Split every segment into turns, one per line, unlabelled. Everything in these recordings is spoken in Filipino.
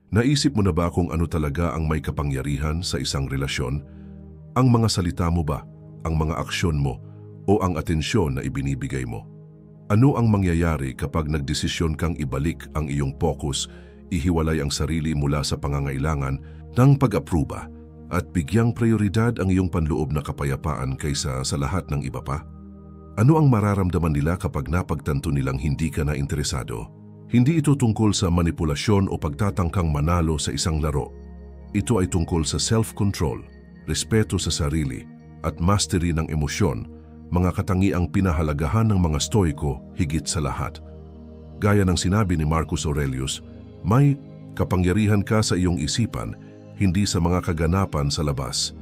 Naisip mo na ba kung ano talaga ang may kapangyarihan sa isang relasyon? Ang mga salita mo ba, ang mga aksyon mo, o ang atensyon na ibinibigay mo? Ano ang mangyayari kapag nagdesisyon kang ibalik ang iyong focus, ihiwalay ang sarili mula sa pangangailangan ng pag-apruba at bigyang prioridad ang iyong panloob na kapayapaan kaysa sa lahat ng iba pa? Ano ang mararamdaman nila kapag napagtanto nilang hindi ka na interesado? Hindi ito tungkol sa manipulasyon o pagtatangkang manalo sa isang laro. Ito ay tungkol sa self-control, respeto sa sarili, at mastery ng emosyon, mga katangiang pinahalagahan ng mga Stoiko higit sa lahat. Gaya ng sinabi ni Marcus Aurelius, may kapangyarihan ka sa iyong isipan, hindi sa mga kaganapan sa labas.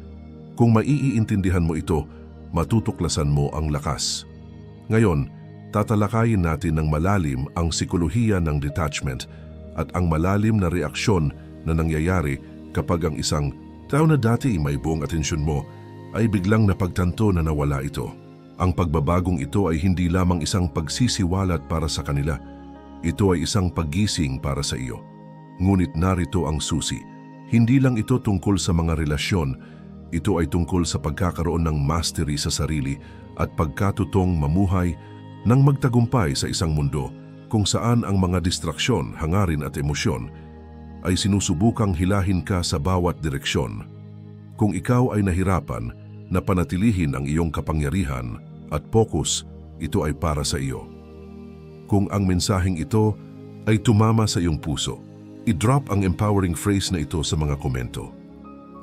Kung maiintindihan mo ito, matutuklasan mo ang lakas. Ngayon, tatalakayin natin ng malalim ang sikolohiya ng detachment at ang malalim na reaksyon na nangyayari kapag ang isang tao na dati may buong atensyon mo ay biglang napagtanto na nawala ito. Ang pagbabagong ito ay hindi lamang isang pagsisiwalat para sa kanila. Ito ay isang paggising para sa iyo. Ngunit narito ang susi. Hindi lang ito tungkol sa mga relasyon. Ito ay tungkol sa pagkakaroon ng mastery sa sarili at pagkatutong mamuhay nang magtagumpay sa isang mundo kung saan ang mga distraksyon, hangarin at emosyon ay sinusubukang hilahin ka sa bawat direksyon. Kung ikaw ay nahirapan na panatilihin ang iyong kapangyarihan at focus, ito ay para sa iyo. Kung ang mensaheng ito ay tumama sa iyong puso, i-drop ang empowering phrase na ito sa mga komento.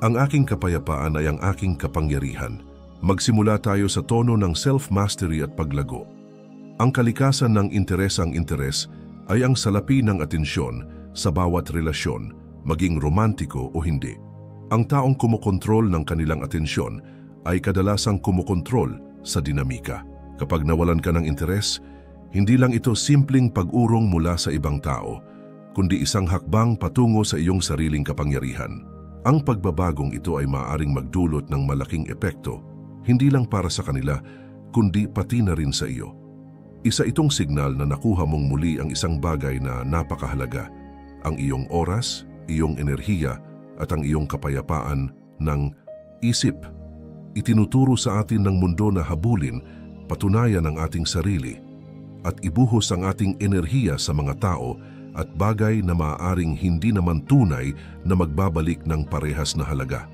Ang aking kapayapaan ay ang aking kapangyarihan. Magsimula tayo sa tono ng self-mastery at paglago. Ang kalikasan ng interesang interes ay ang salapi ng atensyon sa bawat relasyon, maging romantiko o hindi. Ang taong kumokontrol ng kanilang atensyon ay kadalasang kumokontrol sa dinamika. Kapag nawalan ka ng interes, hindi lang ito simpleng pag-urong mula sa ibang tao, kundi isang hakbang patungo sa iyong sariling kapangyarihan. Ang pagbabagong ito ay maaaring magdulot ng malaking epekto, hindi lang para sa kanila, kundi pati na rin sa iyo. Isa itong signal na nakuha mong muli ang isang bagay na napakahalaga, ang iyong oras, iyong enerhiya, at ang iyong kapayapaan ng isip. Itinuturo sa atin ng mundo na habulin, patunayan ang ating sarili, at ibuhos ang ating enerhiya sa mga tao at bagay na maaaring hindi naman tunay na magbabalik ng parehas na halaga.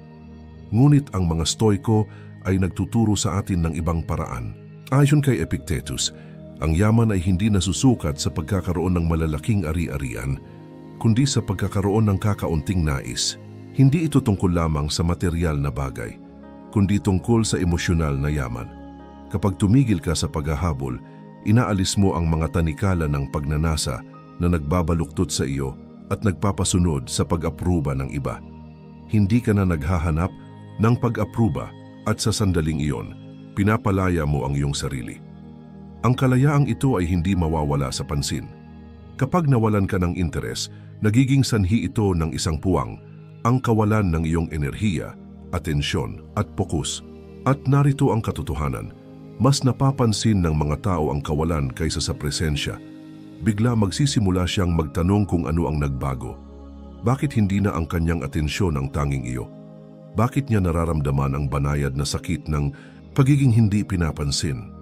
Ngunit ang mga Stoiko ay nagtuturo sa atin ng ibang paraan. Ayon kay Epictetus, ang yaman ay hindi nasusukat sa pagkakaroon ng malalaking ari-arian, kundi sa pagkakaroon ng kakaunting nais. Hindi ito tungkol lamang sa material na bagay, kundi tungkol sa emosyonal na yaman. Kapag tumigil ka sa paghahabol, inaalis mo ang mga tanikala ng pagnanasa na nagbabaluktot sa iyo at nagpapasunod sa pag-apruba ng iba. Hindi ka na naghahanap ng pag-apruba at sa sandaling iyon, pinapalaya mo ang iyong sarili. Ang kalayaang ito ay hindi mawawala sa pansin. Kapag nawalan ka ng interes, nagiging sanhi ito ng isang puwang, ang kawalan ng iyong enerhiya, atensyon at fokus. At narito ang katotohanan, mas napapansin ng mga tao ang kawalan kaysa sa presensya. Bigla magsisimula siyang magtanong kung ano ang nagbago. Bakit hindi na ang kanyang atensyon ang tanging iyo? Bakit niya nararamdaman ang banayad na sakit ng pagiging hindi pinapansin?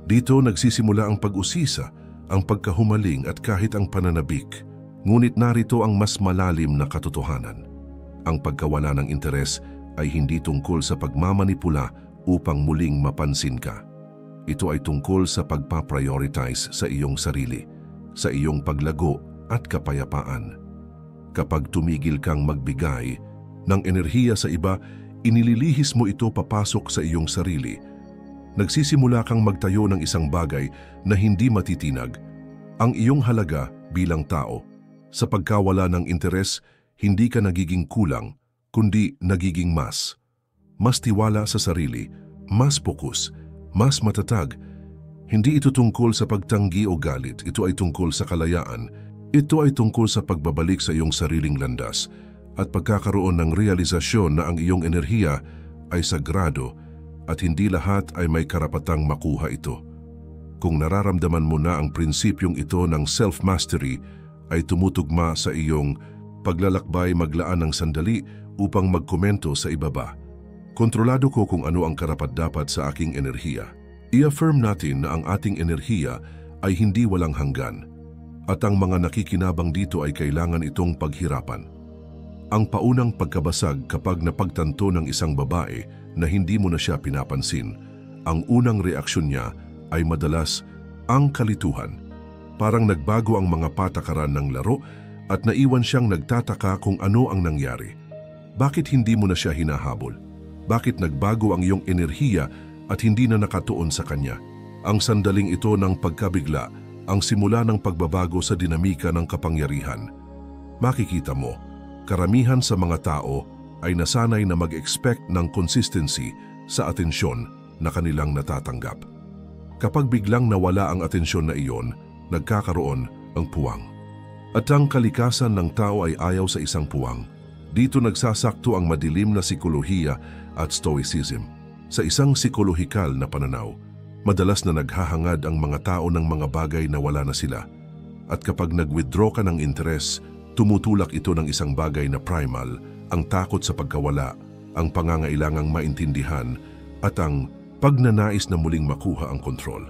Dito nagsisimula ang pag-usisa, ang pagkahumaling at kahit ang pananabik. Ngunit narito ang mas malalim na katotohanan. Ang pagkawala ng interes ay hindi tungkol sa pagmamanipula upang muling mapansin ka. Ito ay tungkol sa pagpaprioritize sa iyong sarili, sa iyong paglago at kapayapaan. Kapag tumigil kang magbigay ng enerhiya sa iba, inililihis mo ito papasok sa iyong sarili. Nagsisimula kang magtayo ng isang bagay na hindi matitinag, ang iyong halaga bilang tao. Sa pagkawala ng interes, hindi ka nagiging kulang, kundi nagiging mas. Mas tiwala sa sarili, mas fokus, mas matatag. Hindi ito tungkol sa pagtanggi o galit, ito ay tungkol sa kalayaan. Ito ay tungkol sa pagbabalik sa iyong sariling landas at pagkakaroon ng realisasyon na ang iyong enerhiya ay sagrado at hindi lahat ay may karapatang makuha ito. Kung nararamdaman mo na ang prinsipyong ito ng self-mastery ay tumutugma sa iyong paglalakbay maglaan ng sandali upang magkomento sa ibaba. Kontrolado ko kung ano ang karapat-dapat sa aking enerhiya. I-affirm natin na ang ating enerhiya ay hindi walang hanggan at ang mga nakikinabang dito ay kailangan itong paghirapan. Ang paunang pagkabasag kapag napagtanto ng isang babae na hindi mo na siya pinapansin, ang unang reaksyon niya ay madalas ang kalituhan. Parang nagbago ang mga patakaran ng laro at naiwan siyang nagtataka kung ano ang nangyari. Bakit hindi mo na siya hinahabol? Bakit nagbago ang iyong enerhiya at hindi na nakatuon sa kanya? Ang sandaling ito ng pagkabigla, ang simula ng pagbabago sa dinamika ng kapangyarihan. Makikita mo, karamihan sa mga tao ay nasanay na mag-expect ng consistency sa atensyon na kanilang natatanggap. Kapag biglang nawala ang atensyon na iyon, nagkakaroon ang puwang. At ang kalikasan ng tao ay ayaw sa isang puwang. Dito nagsasakto ang madilim na sikolohiya at stoicism. Sa isang psikolohikal na pananaw, madalas na naghahangad ang mga tao ng mga bagay na wala na sila. At kapag nag-withdraw ka ng interes, tumutulak ito ng isang bagay na primal, ang takot sa pagkawala, ang pangangailangang maintindihan, at ang pagnanais na muling makuha ang kontrol.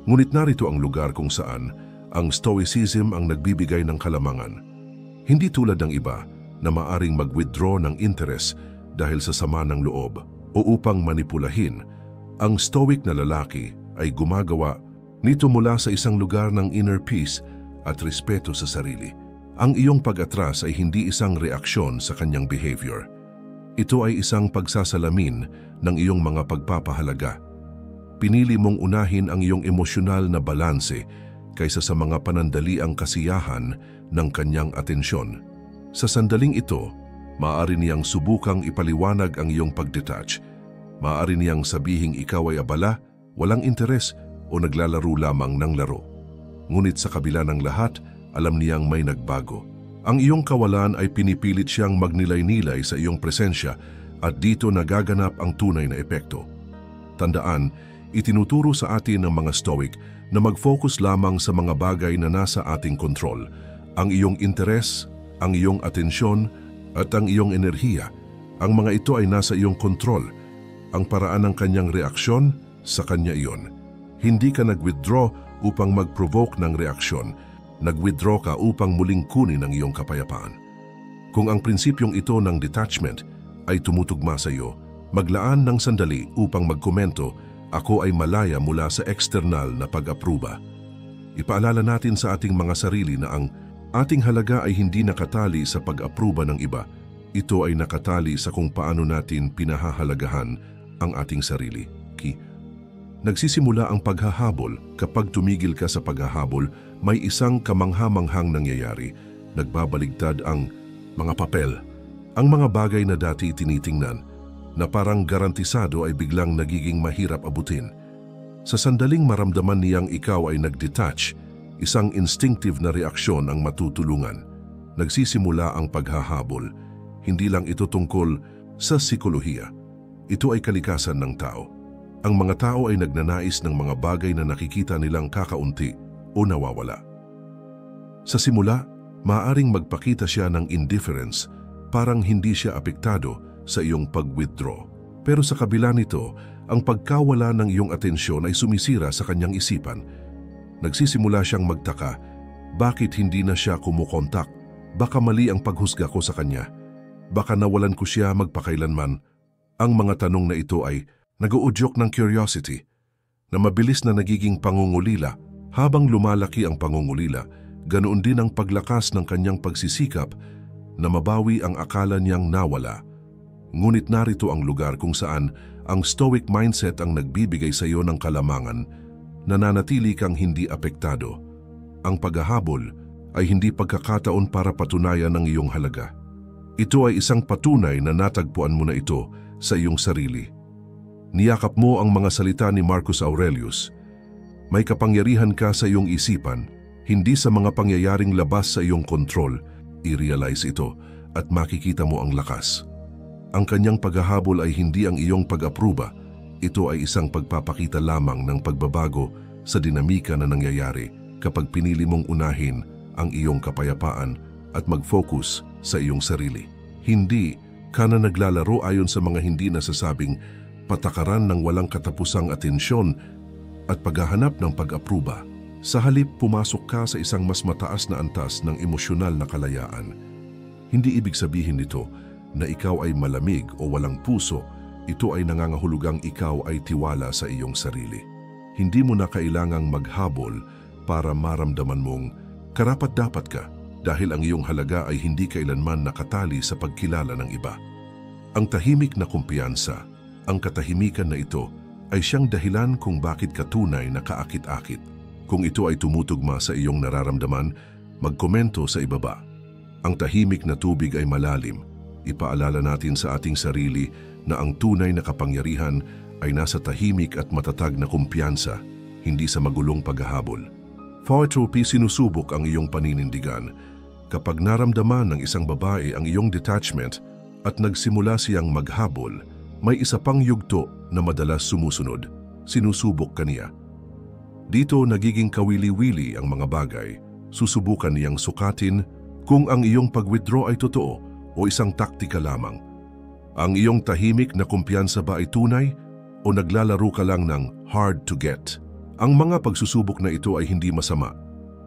Ngunit narito ang lugar kung saan ang stoicism ang nagbibigay ng kalamangan. Hindi tulad ng iba na maaring mag-withdraw ng interes dahil sa sama ng loob o upang manipulahin. Ang stoic na lalaki ay gumagawa nito mula sa isang lugar ng inner peace at respeto sa sarili. Ang iyong pag-atras ay hindi isang reaksyon sa kanyang behavior. Ito ay isang pagsasalamin ng iyong mga pagpapahalaga. Pinili mong unahin ang iyong emosyonal na balanse kaysa sa mga panandaliang kasiyahan ng kanyang atensyon. Sa sandaling ito, maaari niyang subukang ipaliwanag ang iyong pag-detach. Maaari niyang sabihing ikaw ay abala, walang interes o naglalaro lamang ng laro. Ngunit sa kabila ng lahat, alam niyang may nagbago. Ang iyong kawalan ay pinipilit siyang magnilay-nilay sa iyong presensya at dito nagaganap ang tunay na epekto. Tandaan, itinuturo sa atin ng mga Stoic na mag-focus lamang sa mga bagay na nasa ating kontrol. Ang iyong interes, ang iyong atensyon at ang iyong enerhiya. Ang mga ito ay nasa iyong kontrol. Ang paraan ng kanyang reaksyon, sa kanya iyon. Hindi ka nag-withdraw upang mag-provoke ng reaksyon. Nag-withdraw ka upang muling kunin ang iyong kapayapaan. Kung ang prinsipyong ito ng detachment ay tumutugma sa iyo, maglaan ng sandali upang magkomento, ako ay malaya mula sa external na pag-apruba. Ipaalala natin sa ating mga sarili na ang ating halaga ay hindi nakatali sa pag-apruba ng iba. Ito ay nakatali sa kung paano natin pinahahalagahan ang ating sarili. Nagsisimula ang paghahabol. Kapag tumigil ka sa paghahabol, may isang kamangha-manghang nangyayari. Nagbabaligtad ang mga papel. Ang mga bagay na dati tinitingnan, na parang garantisado ay biglang nagiging mahirap abutin. Sa sandaling maramdaman niyang ikaw ay nag-detach, isang instinctive na reaksyon ang matutulungan. Nagsisimula ang paghahabol. Hindi lang ito tungkol sa psikolohiya. Ito ay kalikasan ng tao. Ang mga tao ay nagnanais ng mga bagay na nakikita nilang kakaunti o nawawala. Sa simula, maaaring magpakita siya ng indifference, parang hindi siya apektado sa iyong pag-withdraw. Pero sa kabila nito, ang pagkawala ng iyong atensyon ay sumisira sa kanyang isipan. Nagsisimula siyang magtaka, bakit hindi na siya kumukontak? Baka mali ang paghusga ko sa kanya. Baka nawalan ko siya magpakailanman. Ang mga tanong na ito ay nag-uudyok ng curiosity na mabilis na nagiging pangungulila. Habang lumalaki ang pangungulila, ganoon din ang paglakas ng kanyang pagsisikap na mabawi ang akala niyang nawala. Ngunit narito ang lugar kung saan ang stoic mindset ang nagbibigay sa iyo ng kalamangan, nananatili kang hindi apektado. Ang paghahabol ay hindi pagkakataon para patunayan ang iyong halaga. Ito ay isang patunay na natagpuan mo na ito sa iyong sarili. Niyakap mo ang mga salita ni Marcus Aurelius. May kapangyarihan ka sa iyong isipan, hindi sa mga pangyayaring labas sa iyong kontrol. I-realize ito at makikita mo ang lakas. Ang kanyang paghahabol ay hindi ang iyong pag-apruba. Ito ay isang pagpapakita lamang ng pagbabago sa dinamika na nangyayari kapag pinili mong unahin ang iyong kapayapaan at mag-focus sa iyong sarili. Hindi ka na naglalaro ayon sa mga hindi nasasabing patakaran ng walang katapusang atensyon at paghahanap ng pag-apruba. Sa halip, pumasok ka sa isang mas mataas na antas ng emosyonal na kalayaan. Hindi ibig sabihin nito na ikaw ay malamig o walang puso. Ito ay nangangahulugang ikaw ay tiwala sa iyong sarili. Hindi mo na kailangang maghabol para maramdaman mong karapat-dapat ka dahil ang iyong halaga ay hindi kailanman nakatali sa pagkilala ng iba. Ang tahimik na kumpiyansa, ang katahimikan na ito ay siyang dahilan kung bakit ka tunay na kaakit-akit. Kung ito ay tumutugma sa iyong nararamdaman, magkomento sa ibaba. Ang tahimik na tubig ay malalim. Ipaalala natin sa ating sarili na ang tunay na kapangyarihan ay nasa tahimik at matatag na kumpiyansa, hindi sa magulong paghahabol. Phoetropy, sinusubok ang iyong paninindigan. Kapag naramdaman ng isang babae ang iyong detachment at nagsimula siyang maghabol, may isa pang yugto na madalas sumusunod. Sinusubok ka niya. Dito nagiging kawili-wili ang mga bagay. Susubukan niyang sukatin kung ang iyong pag-withdraw ay totoo o isang taktika lamang. Ang iyong tahimik na kumpiyansa ba ay tunay o naglalaro ka lang ng hard to get? Ang mga pagsusubok na ito ay hindi masama.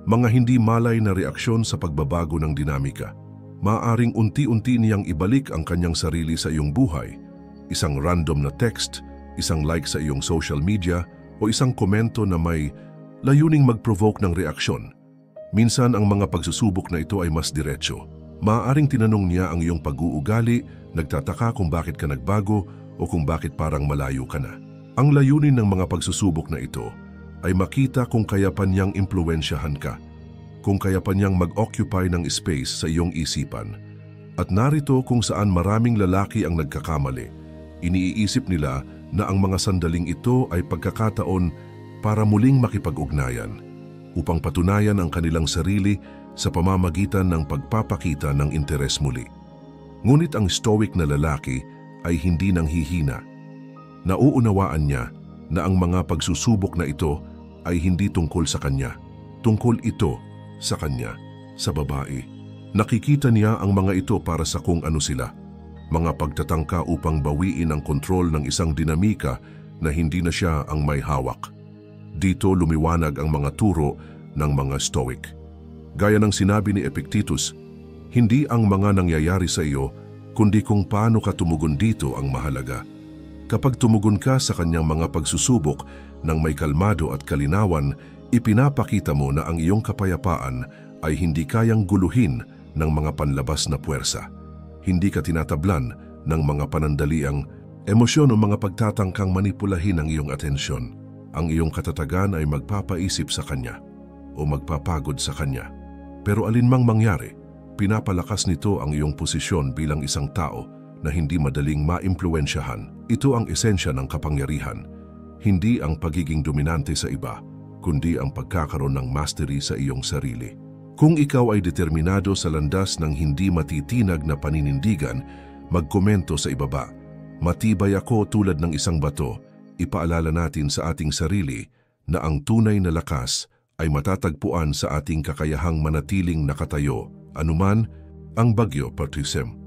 Mga hindi malay na reaksyon sa pagbabago ng dinamika. Maaaring unti-unti niyang ibalik ang kanyang sarili sa iyong buhay. Isang random na text, isang like sa iyong social media, o isang komento na may layuning mag-provoke ng reaksyon. Minsan ang mga pagsusubok na ito ay mas diretsyo. Maaaring tinanong niya ang iyong pag-uugali, nagtataka kung bakit ka nagbago o kung bakit parang malayo ka na. Ang layunin ng mga pagsusubok na ito ay makita kung kaya pa niyang impluwensyahan ka, kung kaya pa niyang mag-occupy ng space sa iyong isipan. At narito kung saan maraming lalaki ang nagkakamali. Iniisip nila na ang mga sandaling ito ay pagkakataon para muling makipag-ugnayan, upang patunayan ang kanilang sarili sa pamamagitan ng pagpapakita ng interes muli. Ngunit ang stoic na lalaki ay hindi nanghihina. Nauunawaan niya na ang mga pagsusubok na ito ay hindi tungkol sa kanya. Tungkol ito sa kanya, sa babae. Nakikita niya ang mga ito para sa kung ano sila. Mga pagtatangka upang bawiin ang kontrol ng isang dinamika na hindi na siya ang may hawak. Dito lumiwanag ang mga turo ng mga Stoic. Gaya ng sinabi ni Epictetus, hindi ang mga nangyayari sa iyo, kundi kung paano ka tumugon dito ang mahalaga. Kapag tumugon ka sa kanyang mga pagsusubok ng may kalmado at kalinawan, ipinapakita mo na ang iyong kapayapaan ay hindi kayang guluhin ng mga panlabas na puwersa. Hindi ka tinatablan ng mga panandaliang emosyon o mga pagtatangkang manipulahin ang iyong atensyon. Ang iyong katatagan ay magpapaisip sa kanya o magpapagod sa kanya. Pero alinmang mangyari, pinapalakas nito ang iyong posisyon bilang isang tao na hindi madaling maimpluwensyahan. Ito ang esensya ng kapangyarihan, hindi ang pagiging dominante sa iba, kundi ang pagkakaroon ng mastery sa iyong sarili. Kung ikaw ay determinado sa landas ng hindi matitinag na paninindigan, magkomento sa ibaba. Matibay ako tulad ng isang bato. Ipaalala natin sa ating sarili na ang tunay na lakas ay matatagpuan sa ating kakayahang manatiling nakatayo, anuman ang bagyo partisem.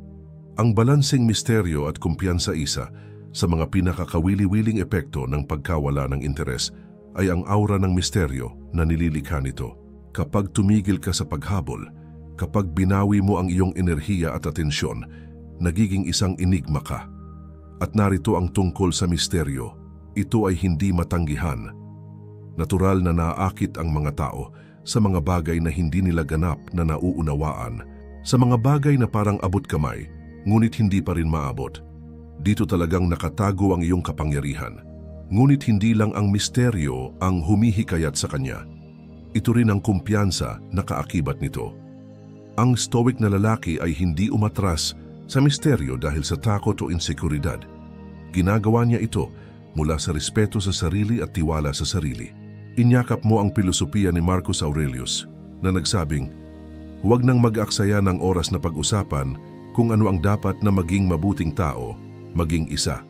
Ang balanseng misteryo at kumpiyansa isa sa mga pinakakawili-wiling epekto ng pagkawala ng interes ay ang aura ng misteryo na nililikha nito. Kapag tumigil ka sa paghabol, kapag binawi mo ang iyong enerhiya at atensyon, nagiging isang enigma ka. At narito ang tungkol sa misteryo. Ito ay hindi matanggihan. Natural na naaakit ang mga tao sa mga bagay na hindi nila ganap na nauunawaan, sa mga bagay na parang abot kamay, ngunit hindi pa rin maabot. Dito talagang nakatago ang iyong kapangyarihan. Ngunit hindi lang ang misteryo ang humihikayat sa kanya. Ito rin ang kumpiyansa na kaakibat nito. Ang stoic na lalaki ay hindi umatras sa misteryo dahil sa takot o insekuridad. Ginagawa niya ito mula sa respeto sa sarili at tiwala sa sarili. Inyakap mo ang pilosopiya ni Marcus Aurelius na nagsabing, huwag nang mag-aksaya ng oras na pag-usapan kung ano ang dapat na maging mabuting tao, maging isa.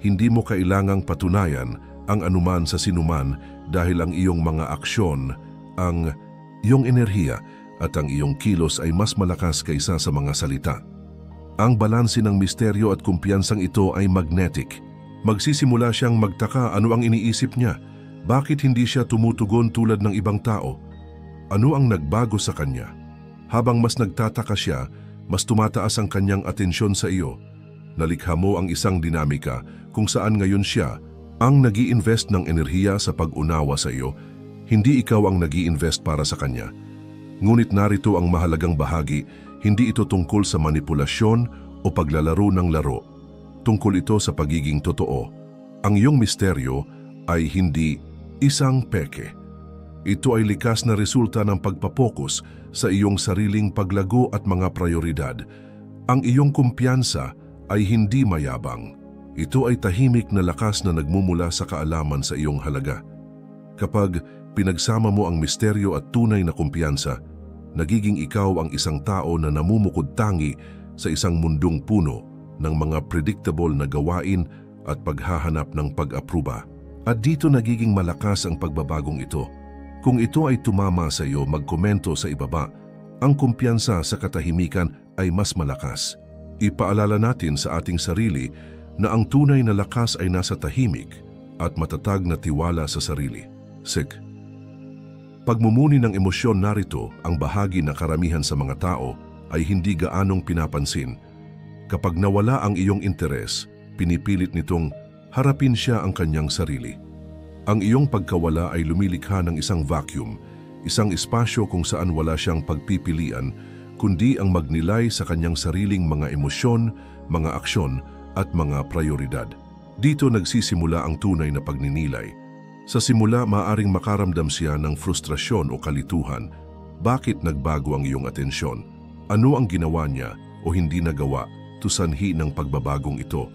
Hindi mo kailangang patunayan ang anuman sa sinuman dahil ang iyong mga aksyon, ang iyong enerhiya at ang iyong kilos ay mas malakas kaysa sa mga salita. Ang balanse ng misteryo at kumpiyansang ito ay magnetic. Magsisimula siyang magtaka ano ang iniisip niya. Bakit hindi siya tumutugon tulad ng ibang tao? Ano ang nagbago sa kanya? Habang mas nagtataka siya, mas tumataas ang kanyang atensyon sa iyo. Nalikha mo ang isang dinamika kung saan ngayon siya ang nag-i-invest ng enerhiya sa pag-unawa sa iyo, hindi ikaw ang nag-i-invest para sa kanya. Ngunit narito ang mahalagang bahagi, hindi ito tungkol sa manipulasyon o paglalaro ng laro. Tungkol ito sa pagiging totoo. Ang iyong misteryo ay hindi isang peke. Ito ay likas na resulta ng pagpapokus sa iyong sariling paglago at mga prioridad. Ang iyong kumpiyansa ay hindi mayabang. Ito ay tahimik na lakas na nagmumula sa kaalaman sa iyong halaga. Kapag pinagsama mo ang misteryo at tunay na kumpiyansa, nagiging ikaw ang isang tao na namumukod tangi sa isang mundong puno ng mga predictable na gawain at paghahanap ng pag-apruba. At dito nagiging malakas ang pagbabagong ito. Kung ito ay tumama sa iyo, magkomento sa ibaba. Ang kumpiyansa sa katahimikan ay mas malakas. Ipaalala natin sa ating sarili na ang tunay na lakas ay nasa tahimik at matatag na tiwala sa sarili. Pagmumuni ng emosyon, narito ang bahagi na karamihan sa mga tao ay hindi gaanong pinapansin. Kapag nawala ang iyong interes, pinipilit nitong harapin siya ang kanyang sarili. Ang iyong pagkawala ay lumilikha ng isang vacuum, isang espasyo kung saan wala siyang pagpipilian, kundi ang magnilay sa kanyang sariling mga emosyon, mga aksyon, at mga prioridad. Dito nagsisimula ang tunay na pagninilay. Sa simula, maaring makaramdam siya ng frustrasyon o kalituhan. Bakit nagbago ang iyong atensyon? Ano ang ginawa niya o hindi nagawa to sanhi ng pagbabagong ito?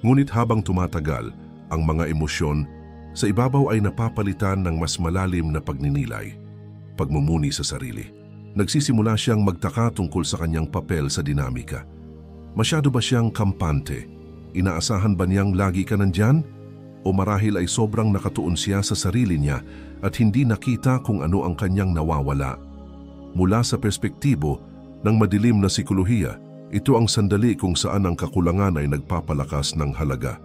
Ngunit habang tumatagal, ang mga emosyon sa ibabaw ay napapalitan ng mas malalim na pagninilay, pagmumuni sa sarili. Nagsisimula siyang magtaka tungkol sa kanyang papel sa dinamika. Masyado ba siyang kampante? Inaasahan ba niyang lagi ka nandyan? O marahil ay sobrang nakatuon siya sa sarili niya at hindi nakita kung ano ang kanyang nawawala? Mula sa perspektibo ng madilim na sikolohiya, ito ang sandali kung saan ang kakulangan ay nagpapalakas ng halaga.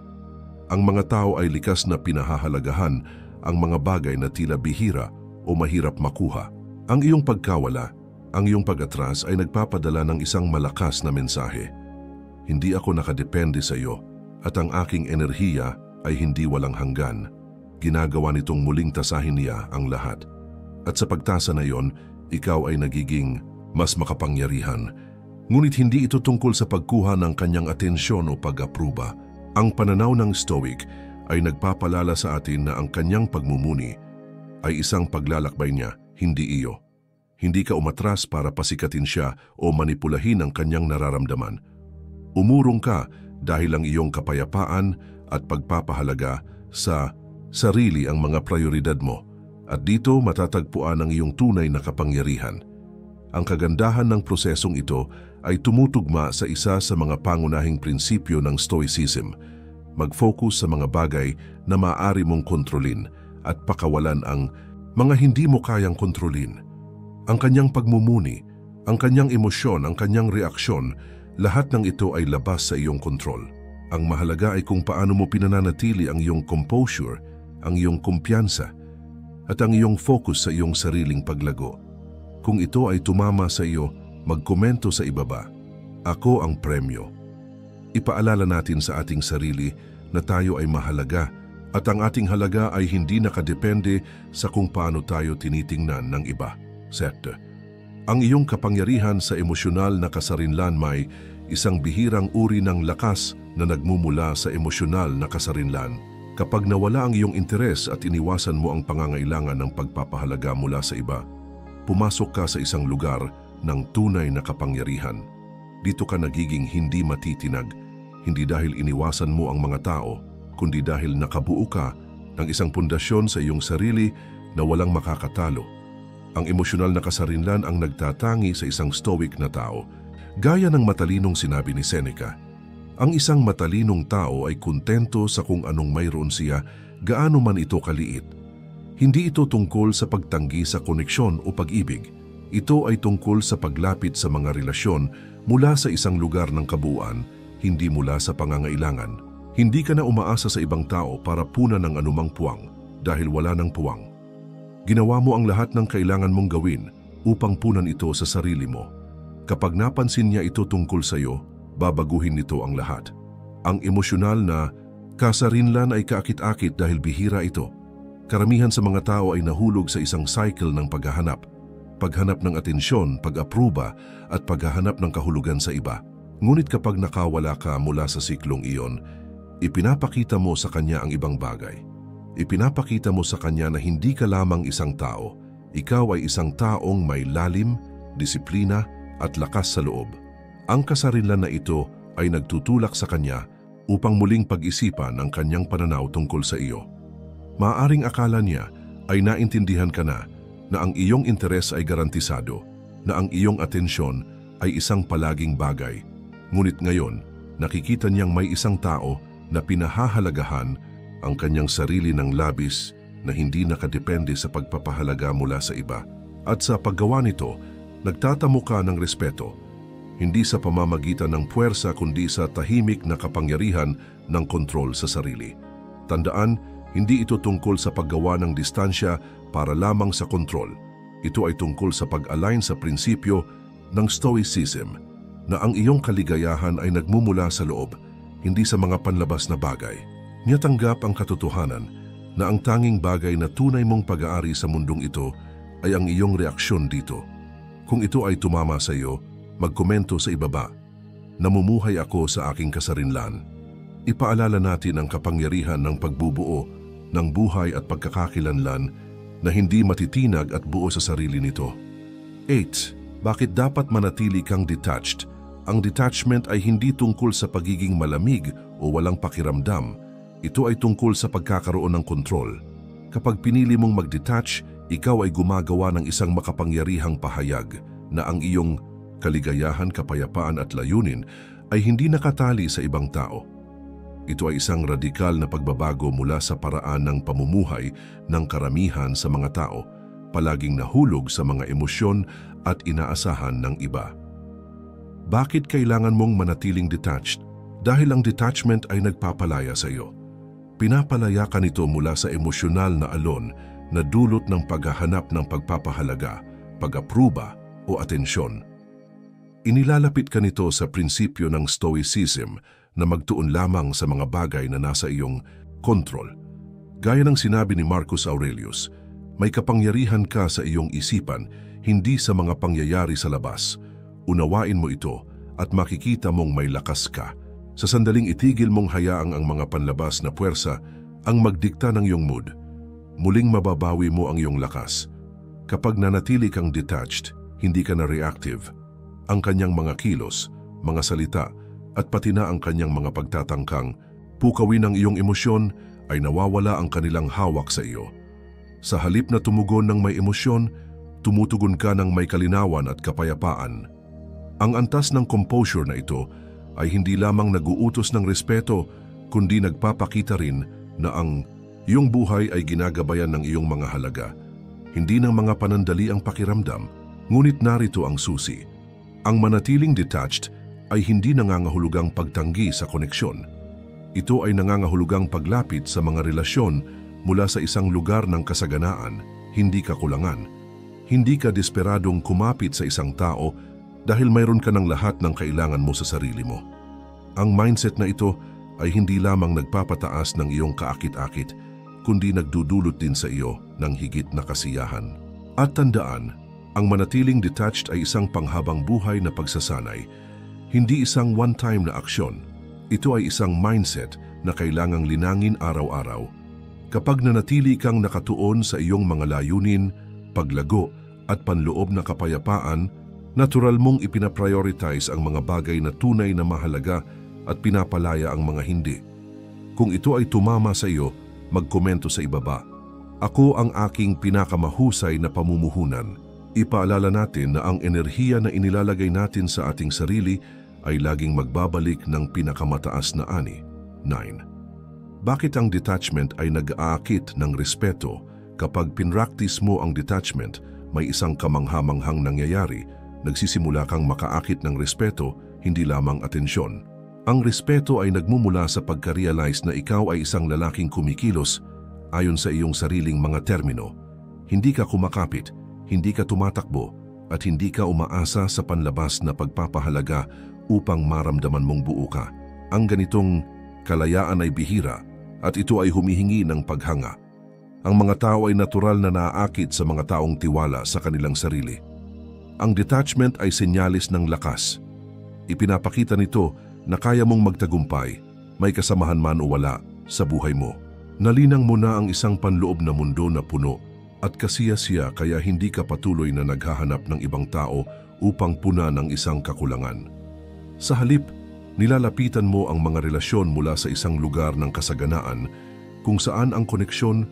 Ang mga tao ay likas na pinahahalagahan ang mga bagay na tila bihira o mahirap makuha. Ang iyong pagkawala, ang iyong pag-atras ay nagpapadala ng isang malakas na mensahe. Hindi ako nakadepende sa iyo at ang aking enerhiya ay hindi walang hanggan. Ginagawa nitong muling tasahin niya ang lahat. At sa pagtasa na iyon, ikaw ay nagiging mas makapangyarihan. Ngunit hindi ito tungkol sa pagkuha ng kanyang atensyon o pag-apruba. Ang pananaw ng Stoic ay nagpapalala sa atin na ang kanyang pagmumuni ay isang paglalakbay niya, hindi iyo. Hindi ka umatras para pasikatin siya o manipulahin ang kanyang nararamdaman. Umurong ka dahil ang iyong kapayapaan at pagpapahalaga sa sarili ang mga prioridad mo, at dito matatagpuan ang iyong tunay na kapangyarihan. Ang kagandahan ng prosesong ito ay tumutugma sa isa sa mga pangunahing prinsipyo ng Stoicism: mag-focus sa mga bagay na maaari mong kontrolin at pakawalan ang mga hindi mo kayang kontrolin. Ang kanyang pagmumuni, ang kanyang emosyon, ang kanyang reaksyon, lahat ng ito ay labas sa iyong kontrol. Ang mahalaga ay kung paano mo pinananatili ang iyong composure, ang iyong kumpiyansa, at ang iyong focus sa iyong sariling paglago. Kung ito ay tumama sa iyo, magkomento sa ibaba. Ako ang premyo. Ipaalala natin sa ating sarili na tayo ay mahalaga at ang ating halaga ay hindi nakadepende sa kung paano tayo tinitingnan ng iba. Ang iyong kapangyarihan sa emosyonal na kasarinlan may isang bihirang uri ng lakas na nagmumula sa emosyonal na kasarinlan. Kapag nawala ang iyong interes at iniwasan mo ang pangangailangan ng pagpapahalaga mula sa iba, pumasok ka sa isang lugar ng tunay na kapangyarihan. Dito ka nagiging hindi matitinag, hindi dahil iniwasan mo ang mga tao, kundi dahil nakabuo ka ng isang pundasyon sa iyong sarili na walang makakatalo. Ang emosyonal na kasarinlan ang nagtatangi sa isang stoic na tao. Gaya ng matalinong sinabi ni Seneca, ang isang matalinong tao ay kontento sa kung anong mayroon siya, gaano man ito kaliit. Hindi ito tungkol sa pagtanggi sa koneksyon o pag-ibig. Ito ay tungkol sa paglapit sa mga relasyon mula sa isang lugar ng kabuuan, hindi mula sa pangangailangan. Hindi ka na umaasa sa ibang tao para punan ng anumang puwang dahil wala ng puwang. Ginawa mo ang lahat ng kailangan mong gawin upang punan ito sa sarili mo. Kapag napansin niya ito tungkol sa iyo, babaguhin nito ang lahat. Ang emosyonal na kasarinlan ay kaakit-akit dahil bihira ito. Karamihan sa mga tao ay nahulog sa isang cycle ng paghahanap. Paghanap ng atensyon, pag-apruba at paghahanap ng kahulugan sa iba. Ngunit kapag nakawala ka mula sa siklong iyon, ipinapakita mo sa kanya ang ibang bagay. Ipinapakita mo sa kanya na hindi ka lamang isang tao. Ikaw ay isang taong may lalim, disiplina at lakas sa loob. Ang kasarinlan na ito ay nagtutulak sa kanya upang muling pag-isipan ang kanyang pananaw tungkol sa iyo. Maaaring akala niya ay naintindihan ka na ang iyong interes ay garantisado, na ang iyong atensyon ay isang palaging bagay. Ngunit ngayon, nakikita niyang may isang tao na pinahahalagahan ang kanyang sarili ng labis na hindi nakadepende sa pagpapahalaga mula sa iba. At sa paggawa nito, nagtatamo ka ng respeto, hindi sa pamamagitan ng puwersa kundi sa tahimik na kapangyarihan ng kontrol sa sarili. Tandaan, hindi ito tungkol sa paggawa ng distansya para lamang sa kontrol. Ito ay tungkol sa pag-align sa prinsipyo ng Stoicism na ang iyong kaligayahan ay nagmumula sa loob, hindi sa mga panlabas na bagay. Niyatanggap ang katotohanan na ang tanging bagay na tunay mong pag-aari sa mundong ito ay ang iyong reaksyon dito. Kung ito ay tumama sa iyo, magkomento sa ibaba. Namumuhay ako sa aking kasarinlan. Ipaalala natin ang kapangyarihan ng pagbubuo ng buhay at pagkakakilanlan na hindi matitinag at buo sa sarili nito. 8. Bakit dapat manatili kang detached? Ang detachment ay hindi tungkol sa pagiging malamig o walang pakiramdam. Ito ay tungkol sa pagkakaroon ng kontrol. Kapag pinili mong mag-detach, ikaw ay gumagawa ng isang makapangyarihang pahayag na ang iyong kaligayahan, kapayapaan at layunin ay hindi nakatali sa ibang tao. Ito ay isang radikal na pagbabago mula sa paraan ng pamumuhay ng karamihan sa mga tao, palaging nahulog sa mga emosyon at inaasahan ng iba. Bakit kailangan mong manatiling detached? Dahil ang detachment ay nagpapalaya sa iyo. Pinapalaya ka nito mula sa emosyonal na alon na dulot ng paghahanap ng pagpapahalaga, pag-apruba o atensyon. Inilalapit ka nito sa prinsipyo ng Stoicism na magtuon lamang sa mga bagay na nasa iyong kontrol. Gaya ng sinabi ni Marcus Aurelius, may kapangyarihan ka sa iyong isipan, hindi sa mga pangyayari sa labas. Unawain mo ito at makikita mong may lakas ka. Sa sandaling itigil mong hayaang ang mga panlabas na puwersa ang magdikta ng iyong mood, muling mababawi mo ang iyong lakas. Kapag nanatili kang detached, hindi ka na reactive. Ang kanyang mga kilos, mga salita, at pati na ang kanyang mga pagtatangkang pukawin ng iyong emosyon ay nawawala ang kanilang hawak sa iyo. Sa halip na tumugon ng may emosyon, tumutugon ka ng may kalinawan at kapayapaan. Ang antas ng composure na ito ay hindi lamang nag-uutos ng respeto, kundi nagpapakita rin na ang iyong buhay ay ginagabayan ng iyong mga halaga. Hindi ng mga panandali ang pakiramdam, ngunit narito ang susi. Ang manatiling detached ay hindi nangangahulugang pagtanggi sa koneksyon. Ito ay nangangahulugang paglapit sa mga relasyon mula sa isang lugar ng kasaganaan, hindi kakulangan. Hindi ka desperadong kumapit sa isang tao dahil mayroon ka ng lahat ng kailangan mo sa sarili mo. Ang mindset na ito ay hindi lamang nagpapataas ng iyong kaakit-akit, kundi nagdudulot din sa iyo ng higit na kasiyahan. At tandaan, ang manatiling detached ay isang panghabang buhay na pagsasanay, hindi isang one-time na aksyon. Ito ay isang mindset na kailangang linangin araw-araw. Kapag nanatili kang nakatuon sa iyong mga layunin, paglago at panloob na kapayapaan, natural mong ipinaprioritize ang mga bagay na tunay na mahalaga at pinapalaya ang mga hindi. Kung ito ay tumama sa iyo, magkomento sa ibaba. Ako ang aking pinakamahusay na pamumuhunan. Ipaalala natin na ang enerhiya na inilalagay natin sa ating sarili ay laging magbabalik ng pinakamataas na ani. 9. Bakit ang detachment ay nag-aakit ng respeto? Kapag pinractice mo ang detachment, may isang kamanghamanghang nangyayari. Nagsisimula kang makaakit ng respeto, hindi lamang atensyon. Ang respeto ay nagmumula sa pagka-realize na ikaw ay isang lalaking kumikilos ayon sa iyong sariling mga termino. Hindi ka kumakapit, hindi ka tumatakbo, at hindi ka umaasa sa panlabas na pagpapahalaga upang maramdaman mong buo ka. Ang ganitong kalayaan ay bihira at ito ay humihingi ng paghanga. Ang mga tao ay natural na naaakit sa mga taong tiwala sa kanilang sarili. Ang detachment ay senyalis ng lakas. Ipinapakita nito na kaya mong magtagumpay, may kasamahan man o wala, sa buhay mo. Nalinang mo na ang isang panloob na mundo na puno at kasiya-siya kaya hindi ka patuloy na naghahanap ng ibang tao upang puna ng isang kakulangan. Sa halip, nilalapitan mo ang mga relasyon mula sa isang lugar ng kasaganaan kung saan ang koneksyon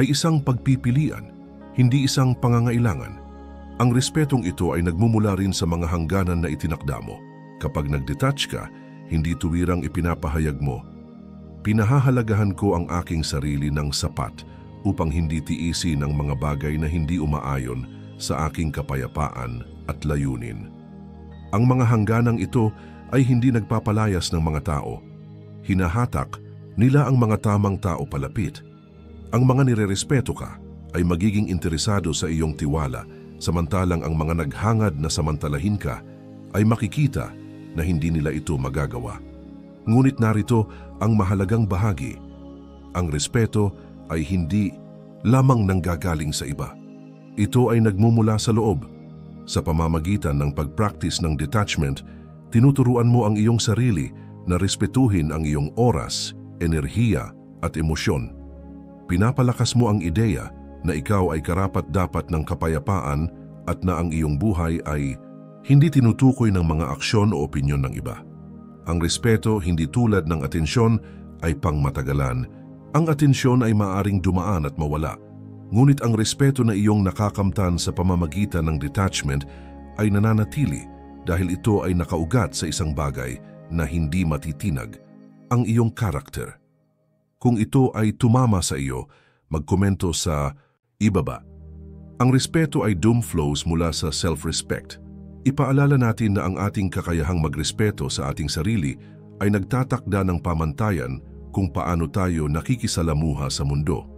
ay isang pagpipilian, hindi isang pangangailangan. Ang respetong ito ay nagmumula rin sa mga hangganan na itinakda mo. Kapag nag-detach ka, hindi tuwirang ipinapahayag mo, pinahahalagahan ko ang aking sarili ng sapat upang hindi tiisin ang mga bagay na hindi umaayon sa aking kapayapaan at layunin. Ang mga hangganang ito ay hindi nagpapalayas ng mga tao. Hinahatak nila ang mga tamang tao palapit. Ang mga nirerespeto ka ay magiging interesado sa iyong tiwala, samantalang ang mga naghangad na samantalahin ka ay makikita na hindi nila ito magagawa. Ngunit narito ang mahalagang bahagi. Ang respeto ay hindi lamang nanggagaling sa iba. Ito ay nagmumula sa loob. Sa pamamagitan ng pag-practice ng detachment, tinuturuan mo ang iyong sarili na respetuhin ang iyong oras, enerhiya at emosyon. Pinapalakas mo ang ideya na ikaw ay karapat-dapat ng kapayapaan at na ang iyong buhay ay hindi tinutukoy ng mga aksyon o opinyon ng iba. Ang respeto, hindi tulad ng atensyon, ay pangmatagalan. Ang atensyon ay maaring dumaan at mawala. Ngunit ang respeto na iyong nakakamtan sa pamamagitan ng detachment ay nananatili dahil ito ay nakaugat sa isang bagay na hindi matitinag, ang iyong karakter. Kung ito ay tumama sa iyo, magkomento sa ibaba. Ang respeto ay flows mula sa self-respect. Ipaalala natin na ang ating kakayahang magrespeto sa ating sarili ay nagtatakda ng pamantayan kung paano tayo nakikisalamuha sa mundo.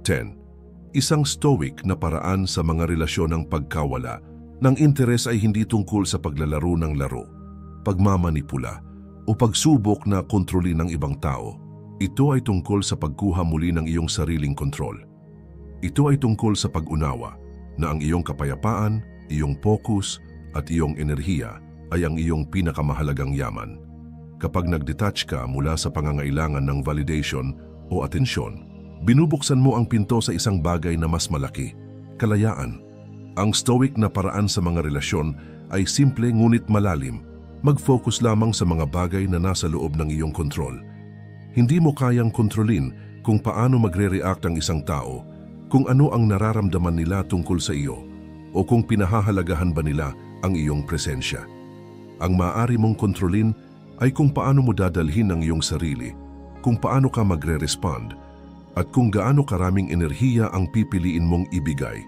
10. Isang stoic na paraan sa mga relasyon ng pagkawala ng interes ay hindi tungkol sa paglalaro ng laro, pagmamanipula, o pagsubok na kontrolin ng ibang tao. Ito ay tungkol sa pagkuha muli ng iyong sariling kontrol. Ito ay tungkol sa pag-unawa na ang iyong kapayapaan, iyong focus, at iyong enerhiya ay ang iyong pinakamahalagang yaman. Kapag nag-detach ka mula sa pangangailangan ng validation o atensyon, binubuksan mo ang pinto sa isang bagay na mas malaki, kalayaan. Ang stoic na paraan sa mga relasyon ay simple ngunit malalim. Mag-focus lamang sa mga bagay na nasa loob ng iyong kontrol. Hindi mo kayang kontrolin kung paano magre-react ang isang tao, kung ano ang nararamdaman nila tungkol sa iyo, o kung pinahahalagahan ba nila ang iyong presensya. Ang maaari mong kontrolin ay kung paano mo dadalhin ang iyong sarili, kung paano ka magre-respond, at kung gaano karaming enerhiya ang pipiliin mong ibigay.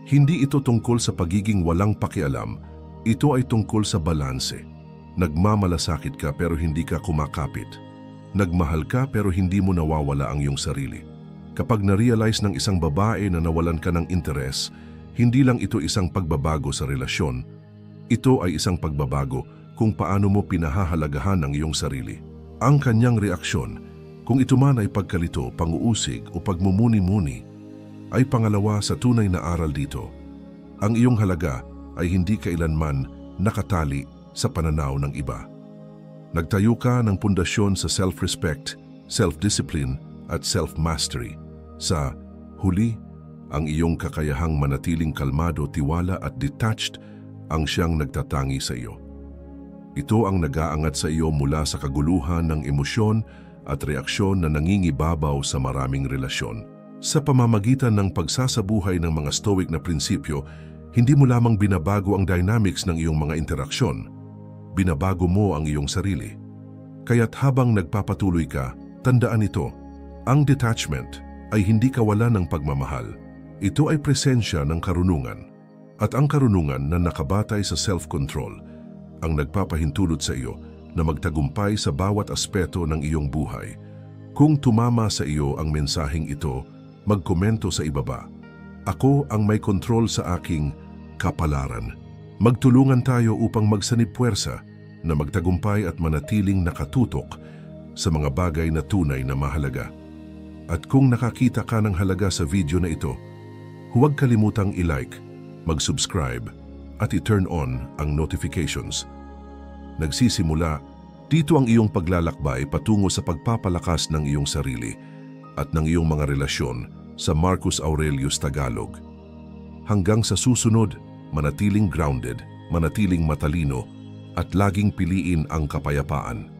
Hindi ito tungkol sa pagiging walang pakialam, ito ay tungkol sa balanse. Nagmamalasakit ka pero hindi ka kumakapit. Nagmahal ka pero hindi mo nawawala ang iyong sarili. Kapag na-realize ng isang babae na nawalan ka ng interes, hindi lang ito isang pagbabago sa relasyon, ito ay isang pagbabago kung paano mo pinahahalagahan ang iyong sarili. Ang kanyang reaksyon, kung ito man ay pagkalito, pang-uusig o pagmumuni-muni, ay pangalawa sa tunay na aral dito. Ang iyong halaga ay hindi kailanman nakatali sa pananaw ng iba. Nagtayo ka ng pundasyon sa self-respect, self-discipline at self-mastery. Sa huli, ang iyong kakayahang manatiling kalmado, tiwala at detached ang siyang nagtatangi sa iyo. Ito ang nag-aangat sa iyo mula sa kaguluhan ng emosyon at reaksyon na nangingibabaw sa maraming relasyon. Sa pamamagitan ng pagsasabuhay ng mga stoic na prinsipyo, hindi mo lamang binabago ang dynamics ng iyong mga interaksyon, binabago mo ang iyong sarili. Kaya't habang nagpapatuloy ka, tandaan ito, ang detachment ay hindi kawalan ng pagmamahal. Ito ay presensya ng karunungan. At ang karunungan na nakabatay sa self-control ang nagpapahintulot sa iyo na magtagumpay sa bawat aspeto ng iyong buhay. Kung tumama sa iyo ang mensaheng ito, magkomento sa ibaba. Ako ang may kontrol sa aking kapalaran. Magtulungan tayo upang magsanib puwersa na magtagumpay at manatiling nakatutok sa mga bagay na tunay na mahalaga. At kung nakakita ka ng halaga sa video na ito, huwag kalimutang i-like, mag-subscribe at i-turn on ang notifications. Nagsisimula dito ang iyong paglalakbay patungo sa pagpapalakas ng iyong sarili at ng iyong mga relasyon sa Marcus Aurelius Tagalog. Hanggang sa susunod, manatiling grounded, manatiling matalino at laging piliin ang kapayapaan.